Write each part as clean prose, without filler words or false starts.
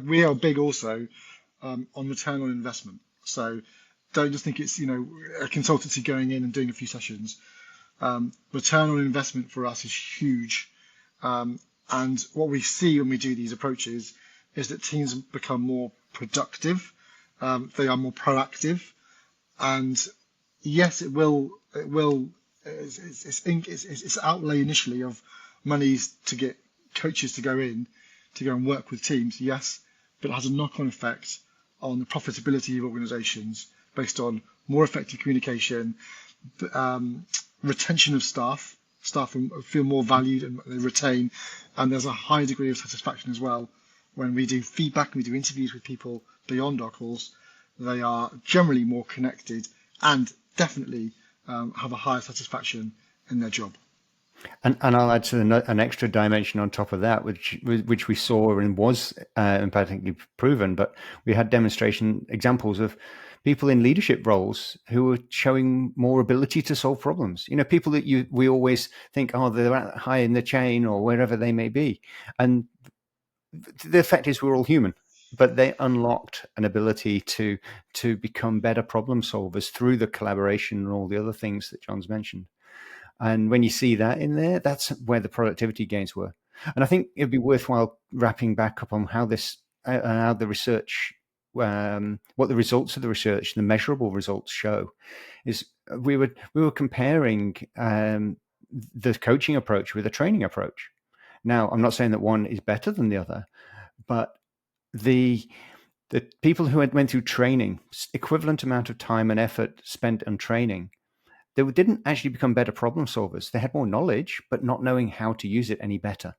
We are big also on return on investment. So don't just think it's, a consultancy going in and doing a few sessions. Return on investment for us is huge. And what we see when we do these approaches is that teams become more productive. They are more proactive. And yes, it's outlay initially of monies to get coaches to go in, to go and work with teams, yes, but it has a knock-on effect on the profitability of organizations based on more effective communication, retention of staff. Staff feel more valued and they retain, and there's a high degree of satisfaction as well. When we do feedback and we do interviews with people beyond our calls, they are generally more connected and definitely have a higher satisfaction in their job. And I'll add to an extra dimension on top of that, which we saw and was emphatically proven. But we had demonstration examples of people in leadership roles who were showing more ability to solve problems. People that we always think, oh, they're high in the chain or wherever they may be, and the effect is we're all human. But they unlocked an ability to become better problem solvers through the collaboration and all the other things that Jon's mentioned. And when you see that in there, that's where the productivity gains were. And I think it'd be worthwhile wrapping back up on how the research, what the results of the research, the measurable results show, is we were comparing the coaching approach with a training approach. Now, I'm not saying that one is better than the other, but the people who went through training, equivalent amount of time and effort spent on training, they didn't actually become better problem solvers. They had more knowledge, but not knowing how to use it any better.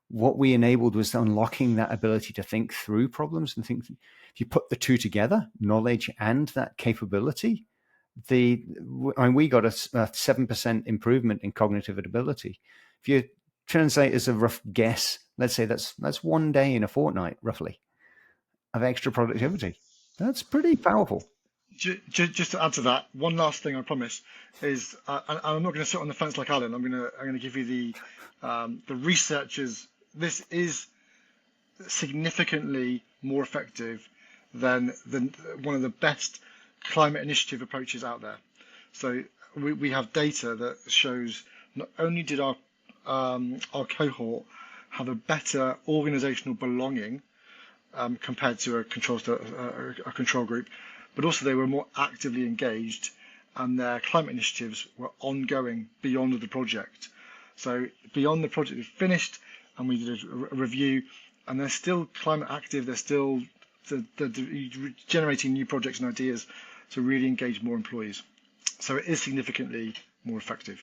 What we enabled was unlocking that ability to think through problems and think. If you put the two together, knowledge and that capability, we got a 7% improvement in cognitive ability. If you translate as a rough guess, let's say that's 1 day in a fortnight, roughly, of extra productivity. That's pretty powerful. Just to add to that, one last thing I promise is, and I'm not going to sit on the fence like Alan. I'm going to give you the researchers. This is significantly more effective than one of the best climate initiative approaches out there. So we have data that shows not only did our cohort have a better organizational belonging compared to a control group, but also they were more actively engaged, and their climate initiatives were ongoing beyond the project. So beyond the project is finished, and we did a review, and they're still climate active. They're still generating new projects and ideas to really engage more employees. So it is significantly more effective.